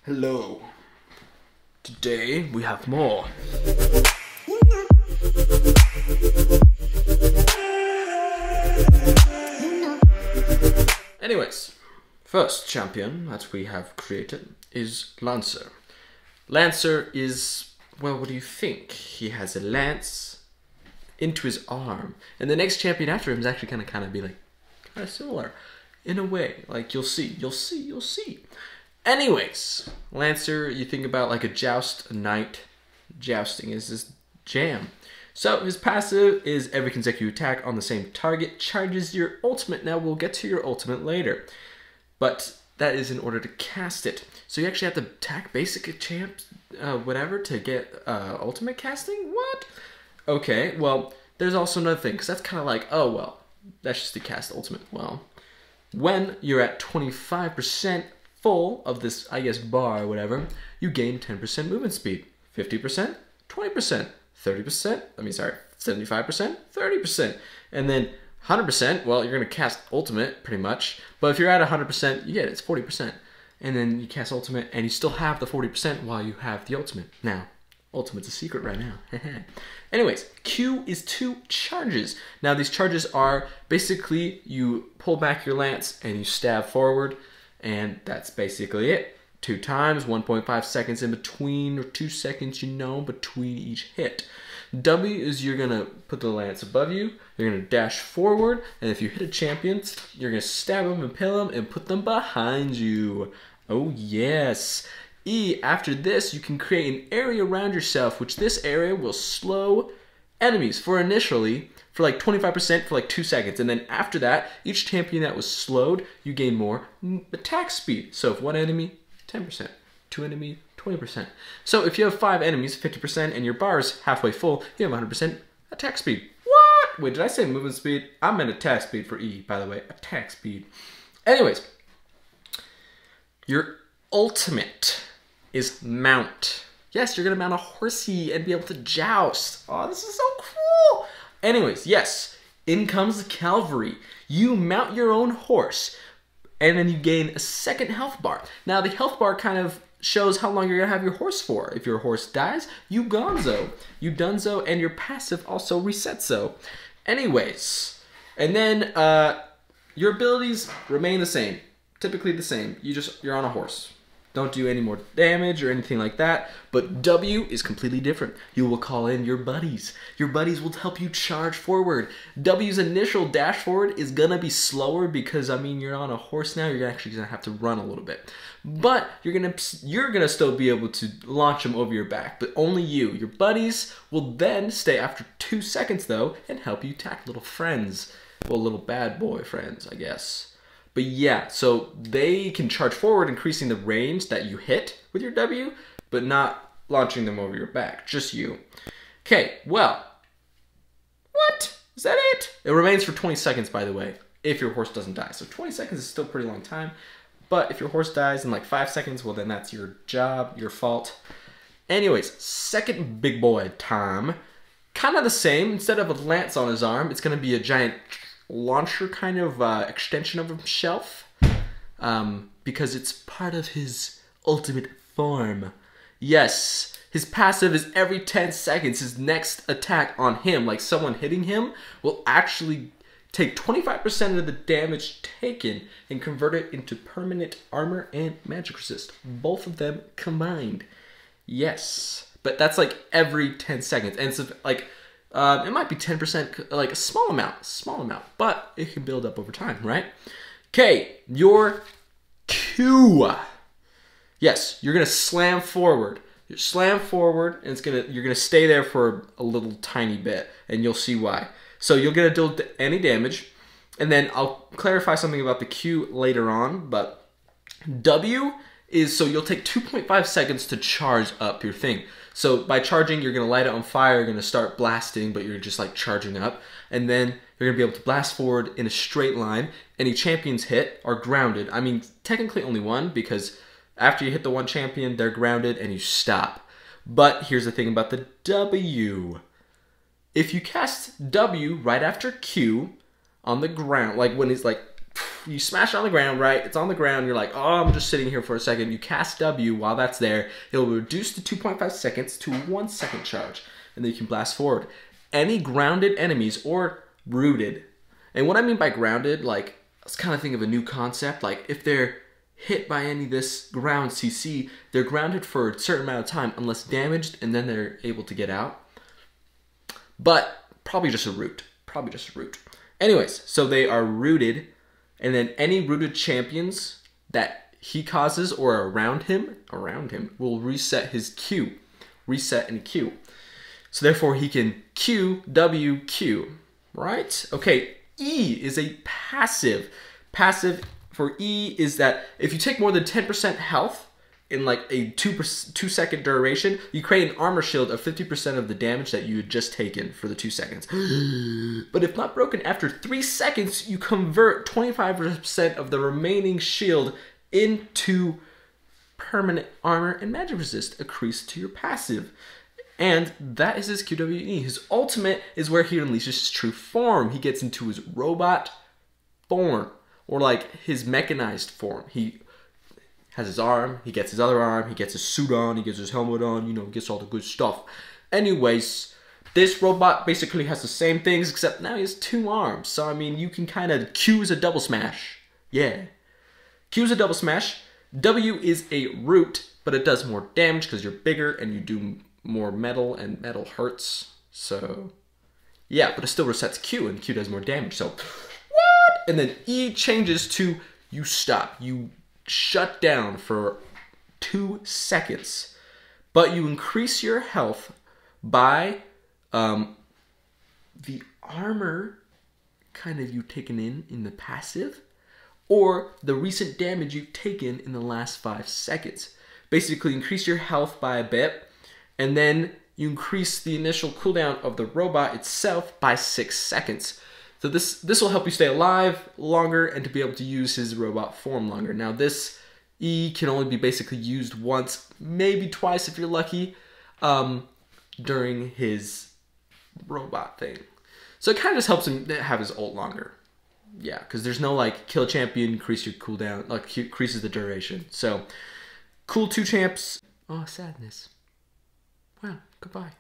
Hello. Today we have more. Anyways, first champion that we have created is Lancer. Lancer is, well, what do you think? He has a lance into his arm. And the next champion after him is actually kind of be like, kind of similar. In a way, like you'll see. Anyways, Lancer, you think about like a joust, a knight. Jousting is his jam. So his passive is every consecutive attack on the same target charges your ultimate. Now we'll get to your ultimate later. But that is in order to cast it. So you actually have to attack basic champs, whatever, to get ultimate casting? What? Okay, well, there's also another thing, because that's kind of like, oh, well, that's just to cast ultimate. Well, when you're at 25% full of this, I guess, bar or whatever, you gain 10% movement speed. 50%, 20%, 30%, 75%, 30%. And then 100%, well, you're going to cast ultimate, pretty much. But if you're at 100%, you get it, it's 40%. And then you cast ultimate, and you still have the 40% while you have the ultimate. Now, ultimate's a secret right now. Anyways, Q is 2 charges. Now, these charges are basically you pull back your lance and you stab forward, and that's basically it. 2 times, 1.5 seconds in between, or 2 seconds, between each hit. W is you're going to put the lance above you, you're going to dash forward, and if you hit a champion, you're going to stab them, impale them, and put them behind you. Oh yes. E, after this, you can create an area around yourself, which this area will slow enemies for initially, for like 25% for like 2 seconds. And then after that, each champion that was slowed, you gain more attack speed. So if one enemy, 10%, 2 enemies, 20%. So if you have 5 enemies, 50%, and your bar is halfway full, you have 100% attack speed. What? Wait, did I say movement speed? I meant attack speed for E, by the way. Attack speed. Anyways, your ultimate is mount. Yes, you're gonna mount a horsey and be able to joust. Oh, this is so cool. Anyways, yes, in comes the cavalry. You mount your own horse, and then you gain a second health bar. Now, the health bar kind of shows how long you're gonna have your horse for. If your horse dies, you gonzo. You donezo, and your passive also resetso. Anyways, and then your abilities remain the same. Typically the same. You're on a horse. Don't do any more damage or anything like that. But W is completely different. You will call in your buddies. Your buddies will help you charge forward. W's initial dash forward is gonna be slower because, I mean, you're on a horse now. You're actually gonna have to run a little bit. But you're gonna still be able to launch them over your back. But only you. Your buddies will then stay after 2 seconds though and help you attack little friends. Well, little bad boy friends, I guess. But yeah, so they can charge forward, increasing the range that you hit with your W, but not launching them over your back, just you. Okay, well, what? Is that it? It remains for 20 seconds, by the way, if your horse doesn't die. So 20 seconds is still a pretty long time, but if your horse dies in like 5 seconds, well then that's your job, your fault. Anyways, second big boy time. Kind of the same. Instead of a lance on his arm, it's going to be a giant launcher kind of extension of himself, because it's part of his ultimate form. Yes, his passive is every 10 seconds, his next attack on him, like someone hitting him, will actually take 25% of the damage taken and convert it into permanent armor and magic resist. Both of them combined. Yes, but that's like every 10 seconds, and it's like it might be 10%, like a small amount, but it can build up over time, right? Okay, your Q. Yes, you're gonna slam forward. You slam forward, and you're gonna stay there for a little tiny bit, and you'll see why. So you'll get to deal any damage, and then I'll clarify something about the Q later on. But W is so you'll take 2.5 seconds to charge up your thing. So by charging, you're going to light it on fire, you're going to start blasting, but you're just like charging up. And then you're going to be able to blast forward in a straight line. Any champions hit are grounded. I mean, technically only one, because after you hit the one champion, they're grounded and you stop. But here's the thing about the W. If you cast W right after Q on the ground, like when he's like you smash it on the ground, right? It's on the ground. You're like, oh, I'm just sitting here for a second. You cast W while that's there. It'll reduce the 2.5 seconds to 1 second charge. And then you can blast forward. Any grounded enemies or rooted. And what I mean by grounded, like, let's kind of think of a new concept. Like, if they're hit by any of this ground CC, they're grounded for a certain amount of time unless damaged, and then they're able to get out. But probably just a root. Probably just a root. Anyways, so they are rooted, and then any rooted champions that he causes or around him will reset his Q. Reset and Q. So therefore he can Q, W, Q. Right? Okay, E is a passive. Passive for E is that if you take more than 10% health in like a 2 second duration, you create an armor shield of 50% of the damage that you had just taken for the 2 seconds. But if not broken after 3 seconds, you convert 25% of the remaining shield into permanent armor and magic resist, increase to your passive. And that is his QWE. His ultimate is where he unleashes his true form. He gets into his robot form, or like his mechanized form. He has his arm, he gets his other arm, he gets his suit on, he gets his helmet on, you know, gets all the good stuff. Anyways, this robot basically has the same things, except now he has 2 arms. So, I mean, you can kind of Q is a double smash. Yeah. Q is a double smash. W is a root, but it does more damage because you're bigger and you do more metal, and metal hurts. So, yeah, but it still resets Q, and Q does more damage. So, what? And then E changes to you stop. You shut down for 2 seconds, but you increase your health by the armor kind of you've taken in the passive, or the recent damage you've taken in the last 5 seconds. Basically increase your health by a bit, and then you increase the initial cooldown of the robot itself by 6 seconds. So this will help you stay alive longer and to be able to use his robot form longer. Now this E can only be basically used once, maybe twice if you're lucky, during his robot thing. So it kind of just helps him have his ult longer. Yeah, because there's no like kill champion, increase your cooldown, like increases the duration. So cool 2 champs. Oh, sadness. Wow, goodbye.